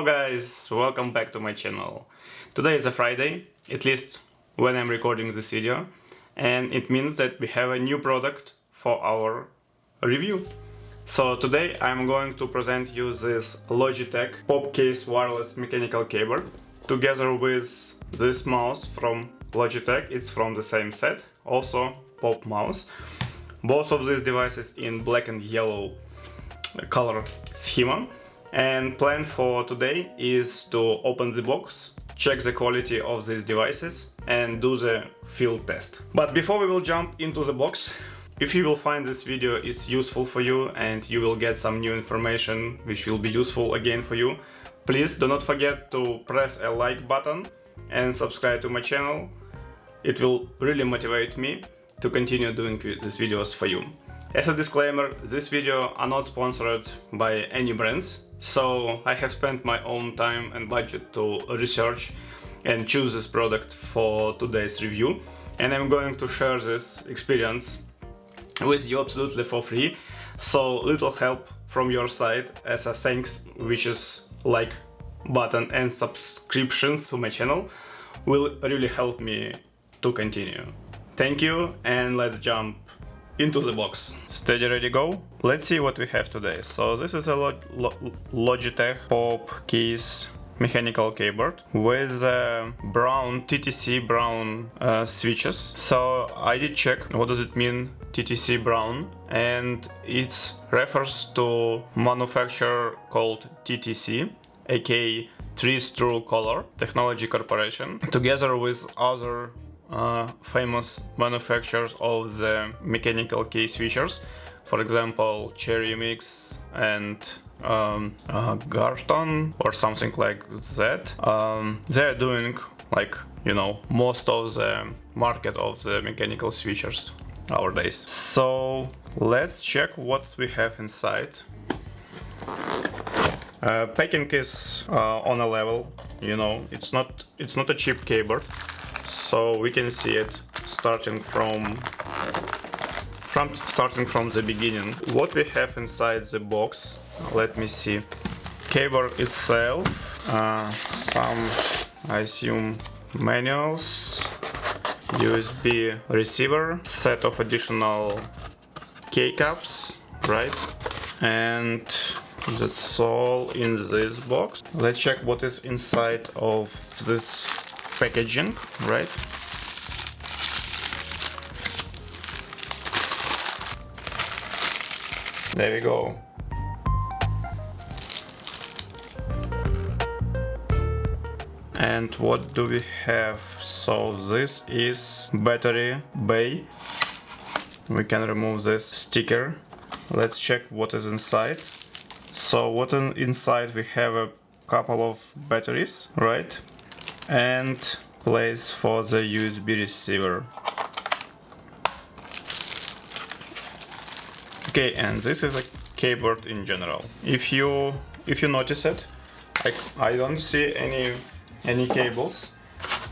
Hello guys, welcome back to my channel. Today is a Friday, at least when I'm recording this video, and it means that we have a new product for our review. So today I'm going to present you this Logitech pop case wireless mechanical keyboard together with this mouse from Logitech. It's from the same set, also pop mouse. Both of these devices in black and yellow color schema. And plan for today is to open the box, check the quality of these devices and do the field test. But before we will jump into the box, if you will find this video is useful for you and you will get some new information which will be useful again for you, please do not forget to press a like button and subscribe to my channel. It will really motivate me to continue doing these videos for you. As a disclaimer, this video are not sponsored by any brands, so I have spent my own time and budget to research and choose this product for today's review, and I'm going to share this experience with you absolutely for free. So little help from your side as a thanks, which is like button and subscriptions to my channel, will really help me to continue. Thank you, and let's jump into the box. Steady, ready, go. Let's see what we have today. So this is a Logitech pop case mechanical keyboard with brown TTC brown switches. So I did check what does it mean TTC brown, and it refers to manufacturer called TTC, aka Trees True Color Technology Corporation, together with other famous manufacturers of the mechanical key switchers, for example Cherry Mix and Garton or something like that. They're doing, like, you know, most of the market of the mechanical switchers nowadays. So let's check what we have inside. Packing is on a level, you know, it's not a cheap keyboard. So we can see it starting from the beginning. What we have inside the box, let me see. Keyboard itself, some, I assume, manuals, USB receiver, set of additional keycaps, right? And that's all in this box. Let's check what is inside of this packaging, right? There we go. And what do we have? So this is battery bay. We can remove this sticker. Let's check what is inside. So what inside, we have a couple of batteries, right? And place for the USB receiver. Okay, and this is a keyboard in general. If you notice it, I don't see any cables,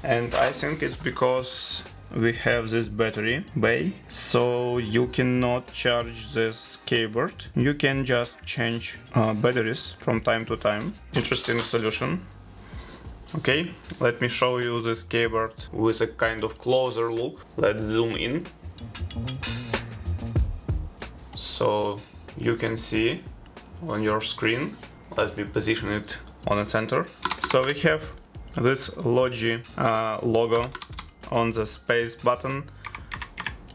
and I think it's because we have this battery bay, so you cannot charge this keyboard. You can just change batteries from time to time. Interesting solution. Okay, let me show you this keyboard with a kind of closer look. Let's zoom in. So you can see on your screen. Let me position it on the center. So we have this Logi logo on the space button.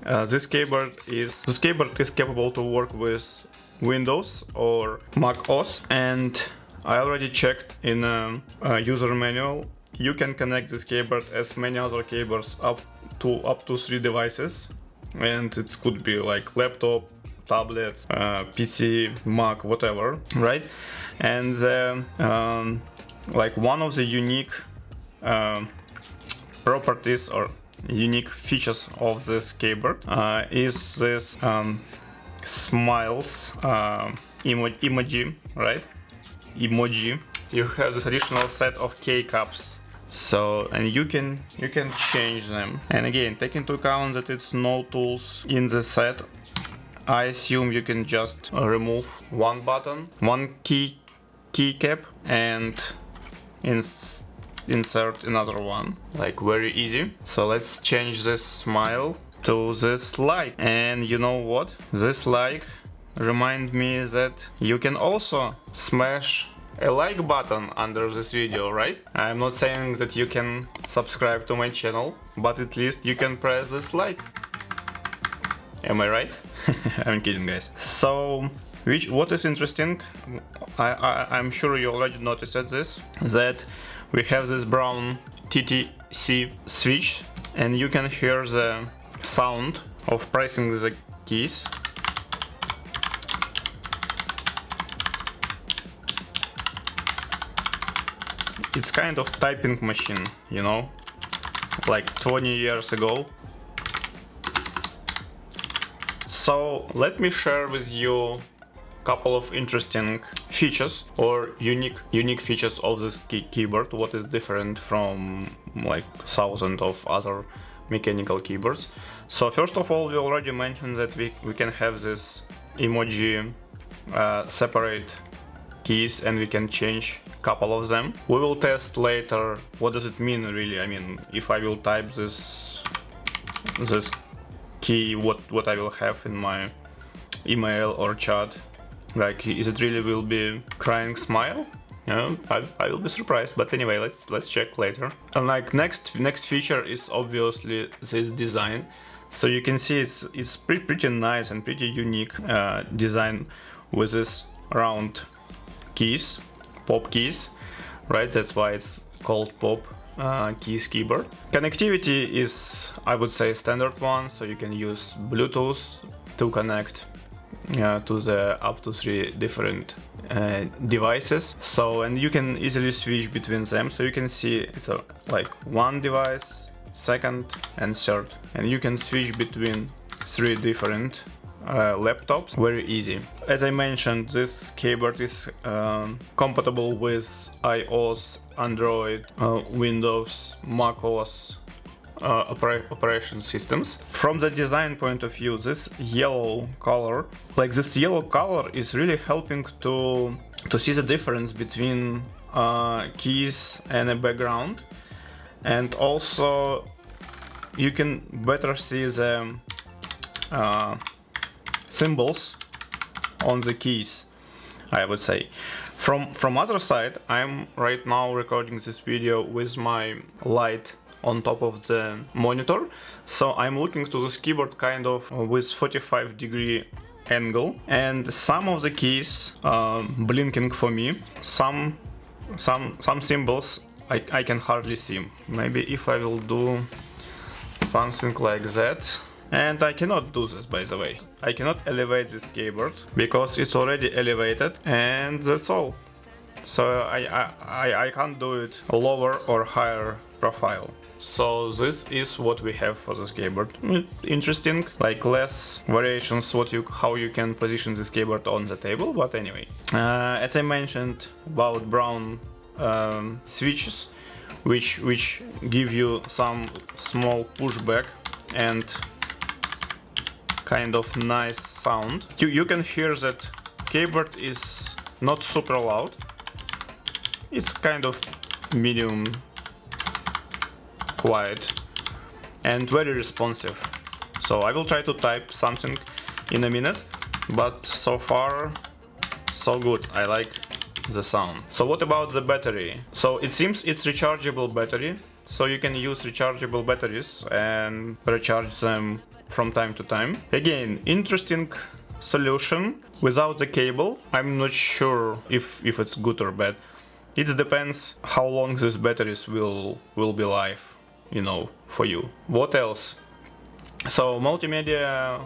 This keyboard is capable to work with Windows or Mac OS, and I already checked in a user manual. You can connect this keyboard as many other keyboards up to 3 devices, and it could be like laptop, tablets, PC, Mac, whatever, right? And like one of the unique properties or unique features of this keyboard is this smiles emoji, right? Emoji. You have this additional set of keycaps, so, and you can change them. And again, take into account that it's no tools in the set. I assume you can just remove one button, one keycap, and insert another one, like very easy. So let's change this smile to this like, and you know what? This like remind me that you can also smash a like button under this video, right? I'm not saying that you can subscribe to my channel, but at least you can press this like. Am I right? I'm kidding, guys. So what is interesting, I'm sure you already noticed this, that we have this brown TTC switch, and you can hear the sound of pressing the keys. It's kind of typing machine, you know, like 20 years ago. So let me share with you a couple of interesting features or unique features of this keyboard. What is different from like thousands of other mechanical keyboards. So first of all, we already mentioned that we can have this emoji separate keys, and we can change a couple of them. We will test later what does it mean really. I mean, if I will type this key, what I will have in my email or chat, like is it really will be crying smile? I will be surprised, but anyway, let's check later. And like next feature is obviously this design. So you can see it's pretty nice and pretty unique design with this round keys, pop keys, right? That's why it's called pop keys keyboard. Connectivity is, I would say, standard one, so you can use Bluetooth to connect to the up to 3 different devices. So, and you can easily switch between them. So you can see it's like one device, second and third, and you can switch between 3 different laptops very easy. As I mentioned, this keyboard is compatible with iOS, Android, Windows, macOS operation systems. From the design point of view, this yellow color is really helping to see the difference between keys and a background, and also you can better see the symbols on the keys, I would say. From other side, I'm right now recording this video with my light on top of the monitor, so I'm looking to this keyboard kind of with 45-degree angle, and some of the keys blinking for me. Some symbols I can hardly see. Maybe if I will do something like that. And I cannot do this, by the way. I cannot elevate this keyboard because it's already elevated, and that's all. So I can't do it lower or higher profile. So this is what we have for this keyboard. Interesting, like less variations how you can position this keyboard on the table, but anyway. As I mentioned about brown switches, which give you some small pushback and kind of nice sound. You can hear that keyboard is not super loud. It's kind of medium quiet and very responsive. So I will try to type something in a minute, but so far so good. I like the sound. So what about the battery? So it seems it's rechargeable battery, so you can use rechargeable batteries and recharge them from time to time. Again, interesting solution without the cable. I'm not sure if it's good or bad. It depends how long these batteries will be live, you know, for you. What else? So multimedia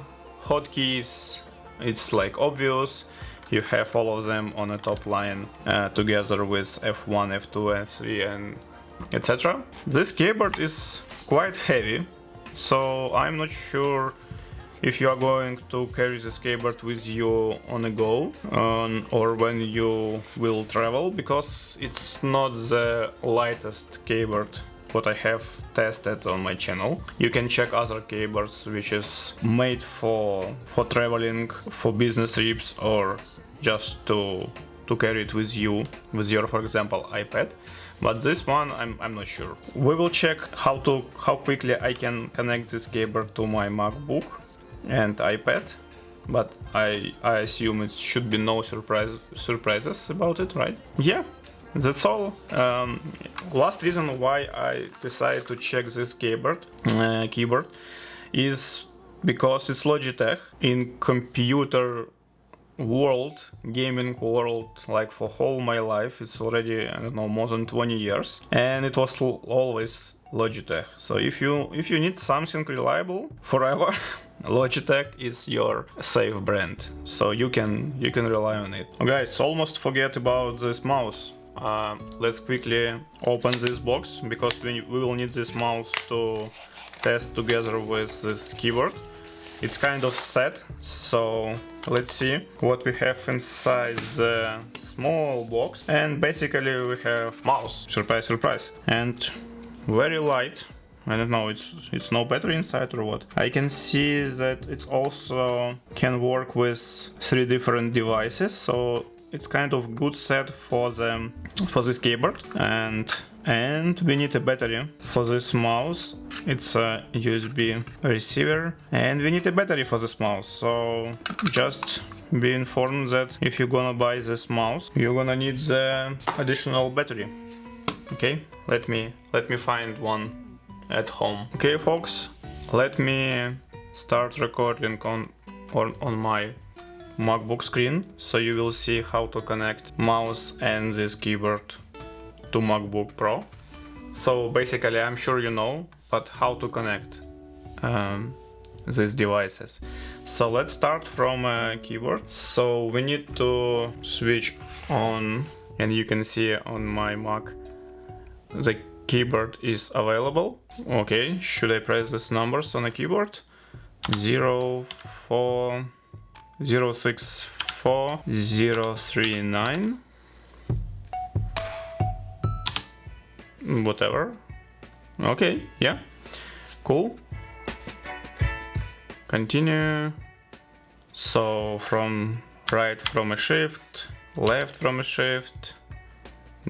hotkeys, it's like obvious. You have all of them on a top line together with F1, F2, F3 and etc. This keyboard is quite heavy, so I'm not sure if you are going to carry this keyboard with you on a go or when you will travel, because it's not the lightest keyboard what I have tested on my channel. You can check other keyboards which is made for traveling, for business trips, or just to to carry it with you, with your, for example, iPad. But this one, I'm not sure. We will check how quickly I can connect this keyboard to my MacBook and iPad. But I assume it should be no surprises about it, right? Yeah, that's all. Last reason why I decided to check this keyboard is because it's Logitech. In computer world, gaming world, like for whole my life, it's already, I don't know, more than 20 years, and it was always Logitech. So if you need something reliable forever, Logitech is your safe brand, so you can rely on it. Guys, almost forget about this mouse. Let's quickly open this box, because we will need this mouse to test together with this keyboard. It's kind of set, so let's see what we have inside the small box. And basically we have mouse, surprise, surprise, and very light. I don't know, it's no battery inside or what. I can see that it also can work with 3 different devices, so it's kind of good set for this keyboard. And we need a battery for this mouse. It's a USB receiver, and we need a battery for this mouse. So just be informed that if you're gonna buy this mouse, you're gonna need the additional battery. Okay, let me find one at home. Okay, folks, let me start recording on my MacBook screen, so you will see how to connect mouse and this keyboard to MacBook Pro. So basically, I'm sure you know, but how to connect these devices. So let's start from a keyboard. So we need to switch on, and you can see on my Mac the keyboard is available. Okay, should I press these numbers on a keyboard? 064039. Whatever. Okay, yeah, cool. Continue. So from right from a shift, left from a shift,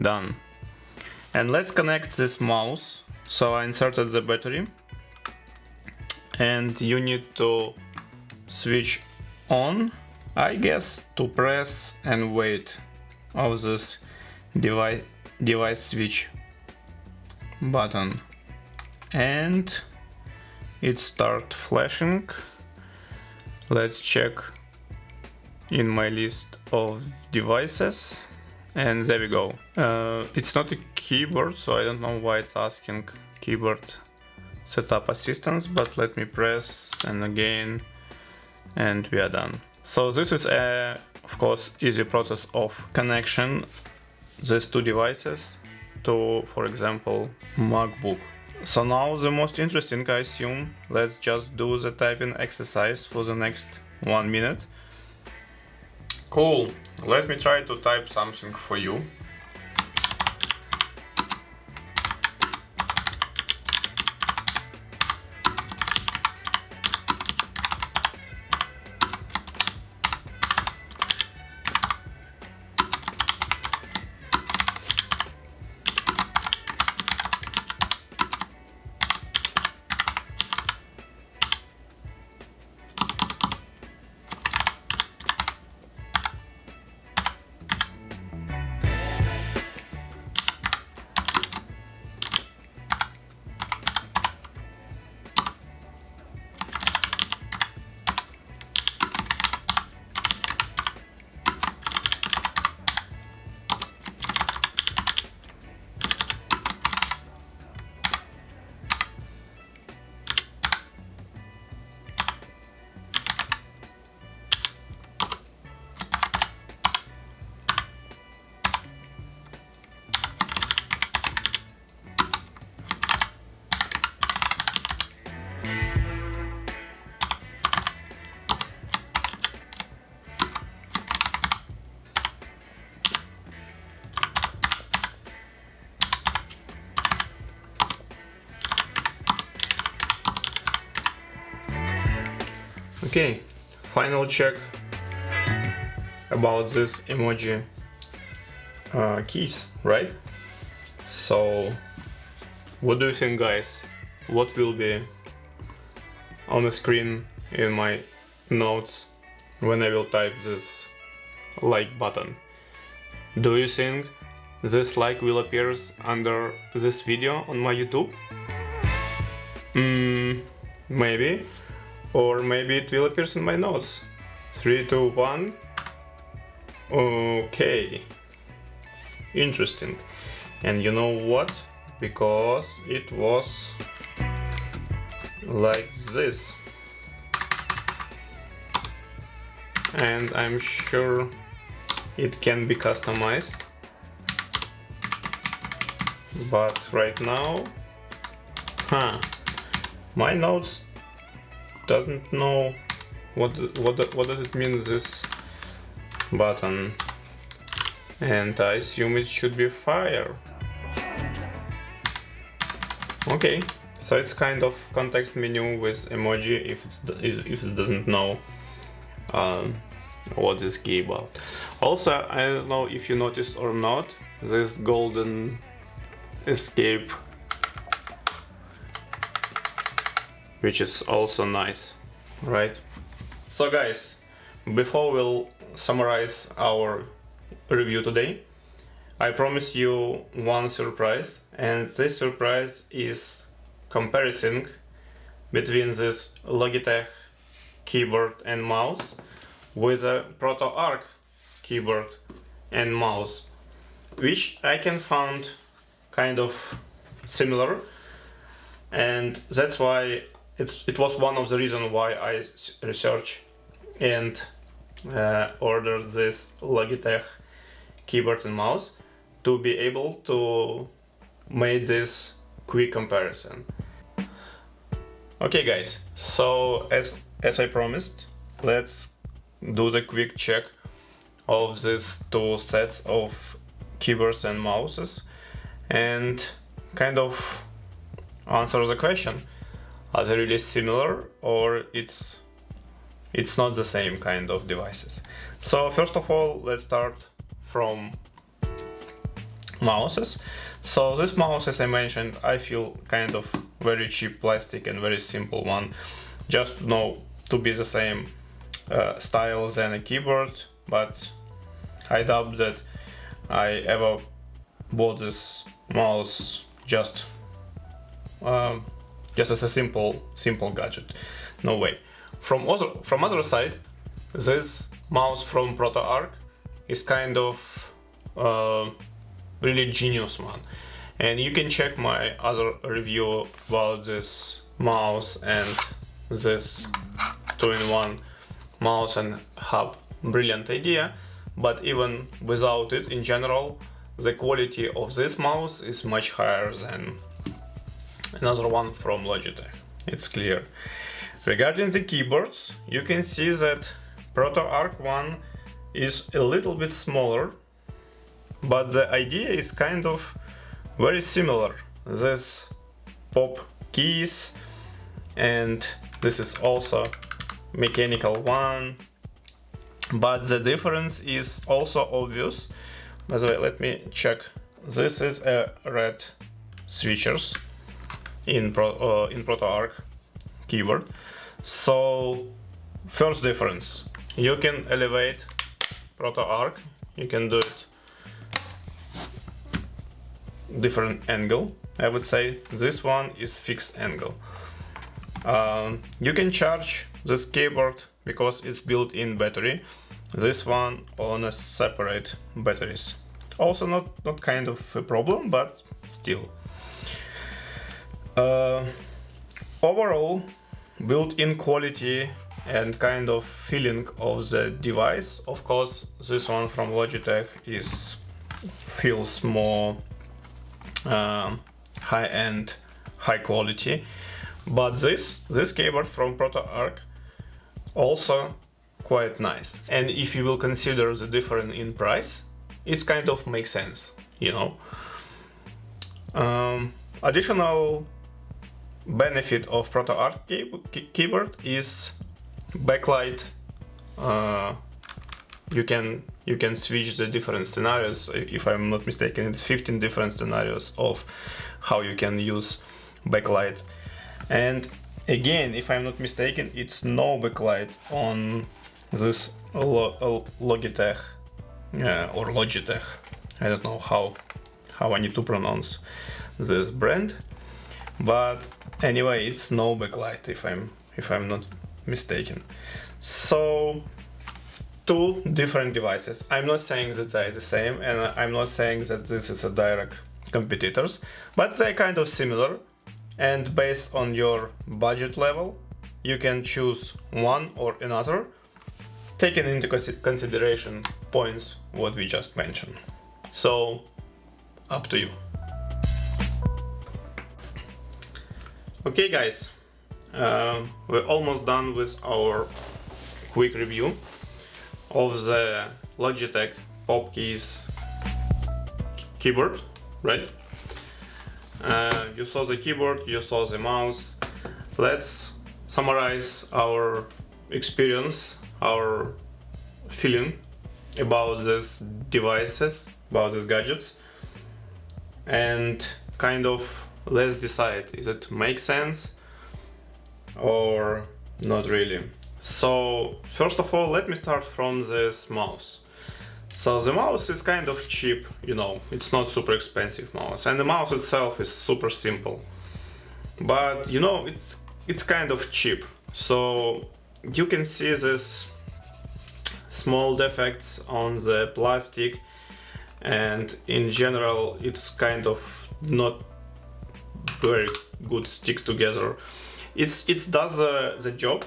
done. And let's connect this mouse. So I inserted the battery, and you need to switch on, I guess, to press and wait of this device switch button, and it start flashing. Let's check in my list of devices, and there we go. It's not a keyboard, so I don't know why it's asking keyboard setup assistance, but let me press and again, and we are done. So this is of course, easy process of connection these 2 devices to, for example, MacBook. So now the most interesting, I assume. Let's just do the typing exercise for the next 1 minute. Cool. Let me try to type something for you. Okay, final check about this emoji keys, right? So what do you think, guys? What will be on the screen in my notes when I will type this like button? Do you think this like will appear under this video on my YouTube? Maybe. Or maybe it will appear in my notes. 3, 2, 1. Okay. Interesting. And you know what? Because it was like this. And I'm sure it can be customized. But right now, my notes doesn't know what does it mean, this button, and I assume it should be fire. Okay, so it's kind of context menu with emoji if it doesn't know what this key about. Also, I don't know if you noticed or not, this golden escape, which is also nice, right? So guys, before we'll summarize our review today, I promise you one surprise, and this surprise is comparison between this Logitech keyboard and mouse with a ProtoArc keyboard and mouse, which I can found kind of similar, and that's why it was one of the reasons why I researched and ordered this Logitech keyboard and mouse, to be able to make this quick comparison. Okay guys, so as I promised, let's do the quick check of these two sets of keyboards and mouses and kind of answer the question: are they really similar, or it's not the same kind of devices? So first of all, let's start from mouses. So this mouse, as I mentioned, I feel kind of very cheap plastic and very simple one, just to be the same style than a keyboard, but I doubt that I ever bought this mouse just as a simple gadget. No way. From other side, this mouse from ProtoArc is kind of really genius one, and you can check my other review about this mouse and this 2-in-1 mouse and hub. Brilliant idea, but even without it, in general, the quality of this mouse is much higher than another one from Logitech. It's clear. Regarding the keyboards, you can see that ProtoArc one is a little bit smaller, but the idea is kind of very similar. This pop keys, and this is also mechanical one, but the difference is also obvious. By the way, let me check. This is a red switchers in ProtoArc keyboard. So first difference, you can elevate ProtoArc, you can do it different angle. I would say this one is fixed angle. You can charge this keyboard because it's built-in battery. This one on a separate batteries. Also not kind of a problem, but still. Overall, built-in quality and kind of feeling of the device. Of course, this one from Logitech feels more high-end, high quality, but this keyboard from ProtoArc also quite nice. And if you will consider the difference in price, it kind of makes sense, you know. Additional benefit of ProtoArc keyboard is backlight you can switch the different scenarios. If I'm not mistaken, 15 different scenarios of how you can use backlight. And again, if I'm not mistaken, it's no backlight on this Logitech or Logitech. I don't know how I need to pronounce this brand, but anyway, it's no backlight if I'm not mistaken. So two different devices. I'm not saying that they're the same, and I'm not saying that this is a direct competitors, but they're kind of similar. And based on your budget level, you can choose one or another, taking into consideration points what we just mentioned. So up to you. Okay guys, we're almost done with our quick review of the Logitech Pop Keys keyboard, right? You saw the keyboard, you saw the mouse. Let's summarize our experience, our feeling about these devices, about these gadgets, and kind of let's decide, is it make sense or not really. So first of all, let me start from this mouse. So the mouse is kind of cheap, you know, it's not super expensive mouse, and the mouse itself is super simple, but you know, it's kind of cheap. So you can see this small defects on the plastic, and in general it's kind of not very good stick together. It does the job.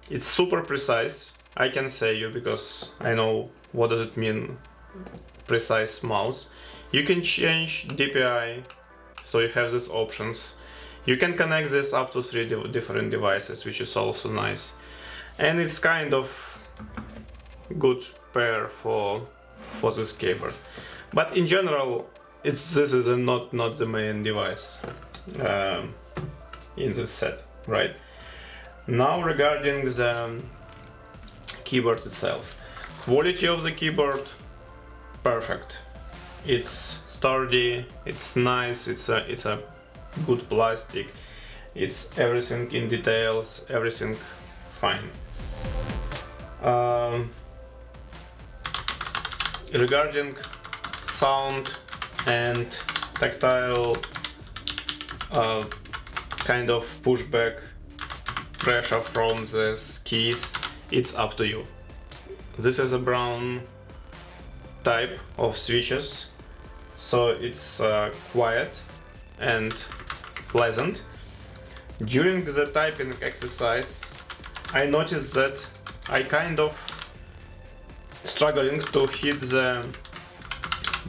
It's super precise, I can say you, because I know what does it mean precise mouse. You can change DPI, so you have these options. You can connect this up to 3 different devices, which is also nice, and it's kind of good pair for this keyboard. But in general, this is not the main device in this set, right? Now regarding the keyboard itself, quality of the keyboard, perfect. It's sturdy, it's nice, it's a good plastic, it's everything in details, everything fine. Regarding sound and tactile kind of pushback pressure from these keys, it's up to you. This is a brown type of switches, so it's quiet and pleasant. During the typing exercise, I noticed that I kind of struggling to hit the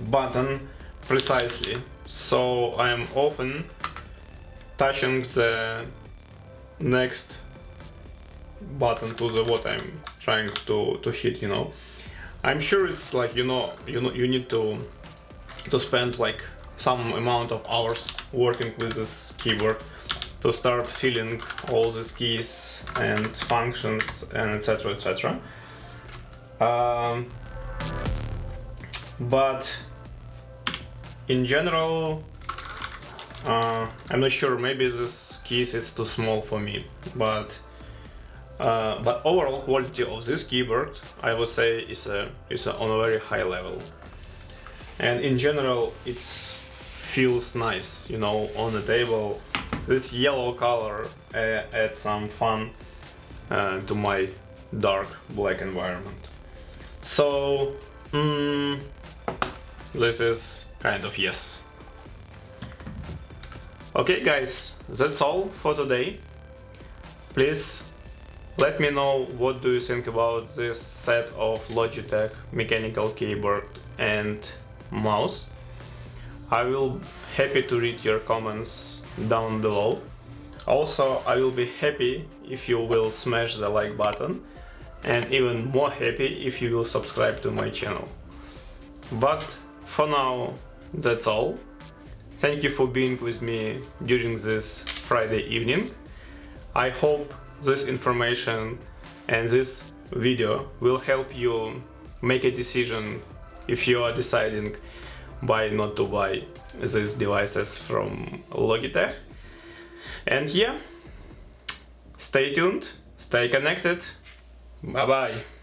button precisely, so I'm often touching the next button to the what I'm trying to hit, you know. I'm sure it's like, you need to spend like some amount of hours working with this keyboard to start feeling all these keys and functions and etc, etc. But in general, I'm not sure, maybe this keys is too small for me, but overall quality of this keyboard, I would say, is on a very high level, and in general it feels nice, you know, on the table. This yellow color adds some fun to my dark black environment. So this is kind of yes. Okay guys, that's all for today. Please let me know what do you think about this set of Logitech mechanical keyboard and mouse. I will be happy to read your comments down below. Also, I will be happy if you will smash the like button, and even more happy if you will subscribe to my channel. But for now, that's all. Thank you for being with me during this Friday evening. I hope this information and this video will help you make a decision if you are deciding buy not to buy these devices from Logitech. And yeah, stay tuned, stay connected, bye bye.